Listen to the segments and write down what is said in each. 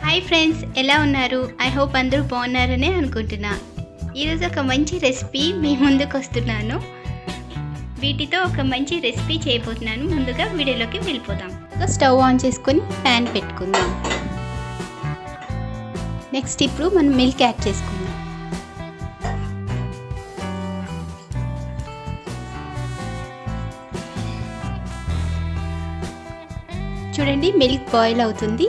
Hi friends, ఎలా ఉన్నారు? I hope అందరూ బాగున్నారనే అనుకుంటున్నా. ఈరోజు ఒక మంచి రెసిపీ మీ ముందుకు వస్తున్నాను. వీటితో ఒక మంచి రెసిపీ చేయబోతున్నాను. ముందుగా వీడియోలోకి వెళ్ళిపోదాం. స్టవ్ ఆన్ చేసుకొని ప్యాన్ పెట్టుకుందాం. నెక్స్ట్ ఇప్పుడు మనం మిల్క్ యాడ్ చేసుకుందాం. చూడండి, మిల్క్ బాయిల్ అవుతుంది.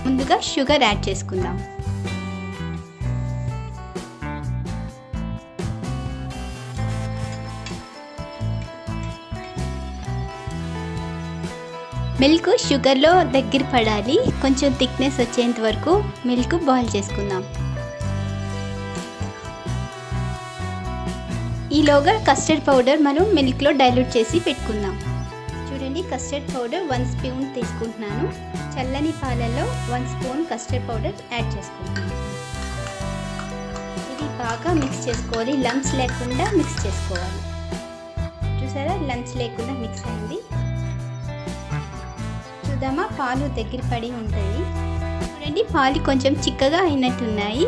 ముందుగా షుగర్ యాడ్ చేసుకుందాం. మిల్క్ షుగర్లో దగ్గర పడాలి. కొంచెం థిక్నెస్ వచ్చేంత వరకు మిల్క్ బాయిల్ చేసుకుందాం. ఈలోగా కస్టర్డ్ పౌడర్ మనం మిల్క్లో డైల్యూట్ చేసి పెట్టుకుందాం. చూడండి, కస్టర్డ్ పౌడర్ 1 స్పూన్ తీసుకుంటున్నాను. చల్లని పాలలో 1 స్పూన్ కస్టర్డ్ పౌడర్ యాడ్ చేసుకుంటున్నాను. ఇది బాగా మిక్స్ చేసుకోవాలి. లంప్స్ లేకుండా మిక్స్ చేసుకోవాలి. చూసారా, లంప్స్ లేకుండా మిక్స్ అయింది. చూద్దామా, పాలు దగ్గర పడి ఉంటుంది. చూడండి, పాలు కొంచెం చిక్కగా అయినట్టున్నాయి.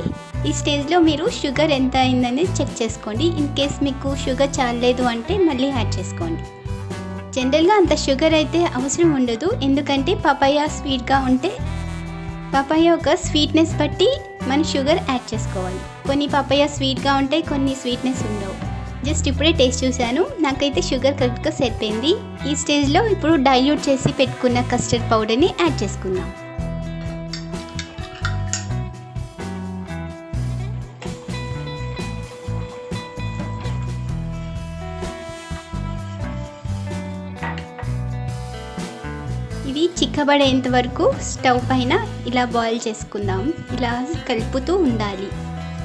ఈ స్టేజ్లో మీరు షుగర్ ఎంత అయిందని చెక్ చేసుకోండి. ఇన్ కేస్ మీకు షుగర్ చాలలేదు అంటే మళ్ళీ యాడ్ చేసుకోండి. జనరల్గా అంత షుగర్ అయితే అవసరం ఉండదు, ఎందుకంటే పపాయ స్వీట్గా ఉంటే పపాయ ఒక స్వీట్నెస్ బట్టి మనం షుగర్ యాడ్ చేసుకోవాలి. కొన్ని పపాయ స్వీట్గా ఉంటాయి, కొన్ని స్వీట్నెస్ ఉండవు. జస్ట్ ఇప్పుడే టేస్ట్ చూశాను, నాకైతే షుగర్ కరెక్ట్గా సెట్ అయింది. ఈ స్టేజ్లో ఇప్పుడు డైల్యూట్ చేసి పెట్టుకున్న కస్టర్డ్ పౌడర్ని యాడ్ చేసుకుందాం. ఇది చిక్కబడేంత వరకు స్టవ్ పైన ఇలా బాయిల్ చేసుకుందాం. ఇలా కలుపుతూ ఉండాలి,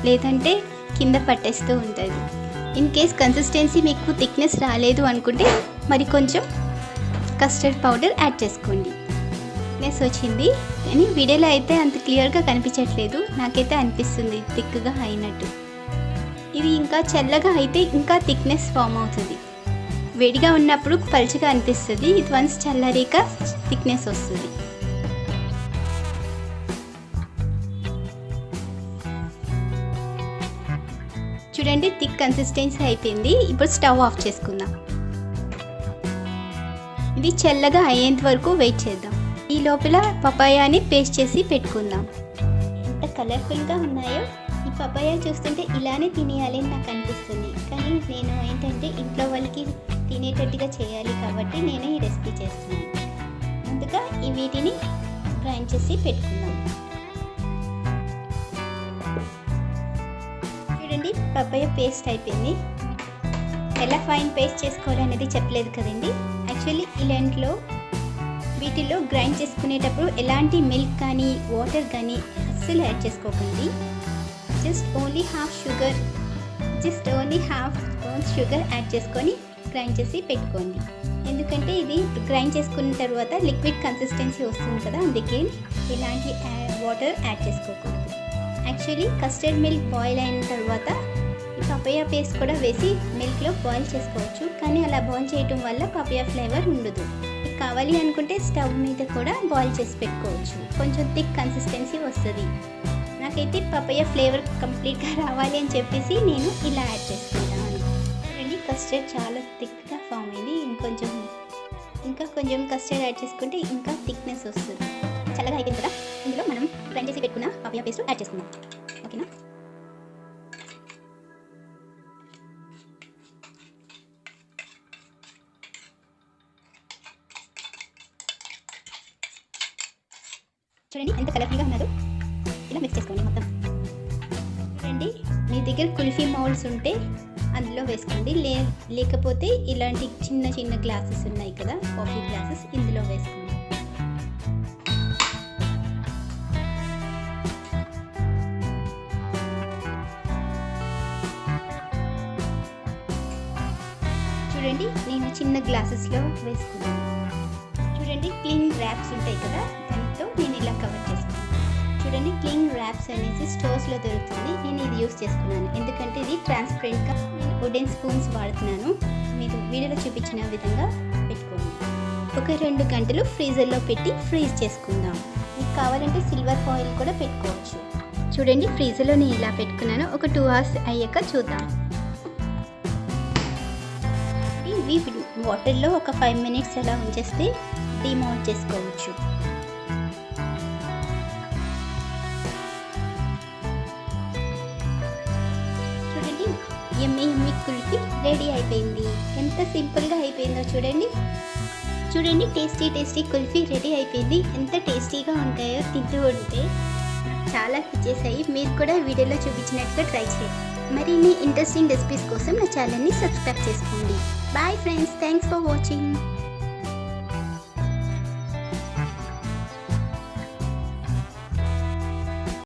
లేదంటే కింద పట్టేస్తూ ఉంటుంది. ఇన్ కేస్ కన్సిస్టెన్సీ మీకు థిక్నెస్ రాలేదు అనుకుంటే మరి కొంచెం కస్టర్డ్ పౌడర్ యాడ్ చేసుకోండి. థిక్నెస్ వచ్చింది, కానీ వీడియోలో అయితే అంత క్లియర్గా కనిపించట్లేదు. నాకైతే అనిపిస్తుంది థిక్గా అయినట్టు. ఇది ఇంకా చల్లగా అయితే ఇంకా థిక్నెస్ ఫామ్ అవుతుంది. వేడిగా ఉన్నప్పుడు పల్చగా అనిపిస్తుంది. ఇది వన్స్ చల్లారిక థిక్నెస్ వస్తుంది. చూడండి, థిక్ కన్సిస్టెన్సీ అయిపోయింది. ఇప్పుడు స్టవ్ ఆఫ్ చేసుకుందాం. ఇది చల్లగా అయ్యేంత వరకు వెయిట్ చేద్దాం. ఈ లోపల పపాయాని పేస్ట్ చేసి పెట్టుకుందాం. ఎంత కలర్ఫుల్గా ఉన్నాయో! ఈ పపాయ చూస్తుంటే ఇలానే తినేయాలి అని నాకు అనిపిస్తుంది. కానీ నేను ఏంటంటే ఇంట్లో వాళ్ళకి తినేటట్టుగా చేయాలి కాబట్టి నేను ఈ రెసిపీ చేస్తున్నాను. ముందుగా వీటిని గ్రైండ్ చేసి పెట్టుకుందాం. చూడండి, పపాయ పేస్ట్ అయిపోయింది. ఎలా ఫైన్ పేస్ట్ చేసుకోవాలనేది చెప్పలేదు కదండి. యాక్చువల్లీ ఇలాంటిలో వీటిలో గ్రైండ్ చేసుకునేటప్పుడు ఎలాంటి మిల్క్ కానీ వాటర్ కానీ అస్సలు యాడ్ చేసుకోకండి. Just only half spoon sugar add చేసుకొని గ్రైండ్ చేసి పెట్టుకోండి. ఎందుకంటే ఇది గ్రైండ్ చేసుకున్న తర్వాత లిక్విడ్ కన్సిస్టెన్సీ వస్తుంది కదా, అందుకే ఇలాంటి వాటర్ యాడ్ చేసుకోకూడదు. యాక్చువల్లీ కస్టర్డ్ మిల్క్ బాయిల్ అయిన తర్వాత ఈ పపాయ పేస్ట్ కూడా వేసి మిల్క్లో బాయిల్ చేసుకోవచ్చు, కానీ అలా బాయిల్ చేయటం వల్ల పపాయ ఫ్లేవర్ ఉండదు. మీకు కావాలి అనుకుంటే స్టవ్ మీద కూడా బాయిల్ చేసి పెట్టుకోవచ్చు. కొంచెం థిక్ కన్సిస్టెన్సీ వస్తుంది. నాకైతే పపాయ ఫ్లేవర్ కంప్లీట్గా రావాలి అని చెప్పేసి నేను ఇలా యాడ్ చేసుకుంటాను. చూడండి, కస్టర్డ్ చాలా థిక్గా ఫామ్ అయింది. ఇంకా కొంచెం కస్టర్డ్ యాడ్ చేసుకుంటే ఇంకా థిక్నెస్ వస్తుంది. చల్లగా అయిపోయింది కదా, ఇందులో మనం గ్రైండ్ చేసి పెట్టుకున్న పపాయ పేస్ట్ యాడ్ చేసుకుందాం. ఓకేనా? చూడండి, ఎంత కలర్ఫుల్గా ఉన్నదో. ఇలా మిక్స్ చేసుకోండి మొత్తం. చూడండి, మీ దగ్గర కుల్ఫీ మౌల్డ్స్ ఉంటే అందులో వేసుకోండి. లేకపోతే ఇలాంటి చిన్న చిన్న గ్లాసెస్ ఉన్నాయి కదా, కాఫీ గ్లాసెస్, ఇందులో వేసుకోండి. చూడండి, నేను చిన్న గ్లాసెస్లో వేసుకున్నాను. చూడండి, క్లీన్ ర్యాప్స్ ఉంటాయి కదా, దాంతో నేను ఇలా కవర్ చేసుకున్నాను. చూడండి, చూడండి క్లింగ్ ర్యాప్స్ అనేసి స్టోర్స్లో దొరుకుతుంది. నేను ఇది యూస్ చేసుకున్నాను ఎందుకంటే ఇది ట్రాన్స్పరెంట్గా. నేను వుడెన్ స్పూన్స్ వాడుతున్నాను. మీరు వీడియోలో చూపించిన విధంగా పెట్టుకోండి. ఒక 2 గంటలు ఫ్రీజర్లో పెట్టి ఫ్రీజ్ చేసుకుందాం. మీకు కావాలంటే సిల్వర్ ఫాయిల్ కూడా పెట్టుకోవచ్చు. చూడండి ఫ్రీజర్లో నేను ఇలా పెట్టుకున్నాను. ఒక 2 అవర్స్ అయ్యాక చూద్దాం. ఇవి వాటర్లో ఒక 5 మినిట్స్ అలా ఉంచేస్తే డిమౌల్ట్ చేసుకోవచ్చు. చూడండి యమ్మీ కుల్ఫీ రెడీ అయిపోయింది. ఎంత సింపుల్గా అయిపోయిందో చూడండి టేస్టీ కుల్ఫీ రెడీ అయిపోయింది. ఎంత టేస్టీగా ఉంటాయో తింటూ ఉంటే చాలా నచ్చేసాయి. మీరు కూడా వీడియోలో చూపించినట్టుగా ట్రై చేయండి. మరిన్ని ఇంట్రెస్టింగ్ రెసిపీస్ కోసం నా ఛానల్ని సబ్స్క్రైబ్ చేసుకోండి. Bye friends, thanks for watching.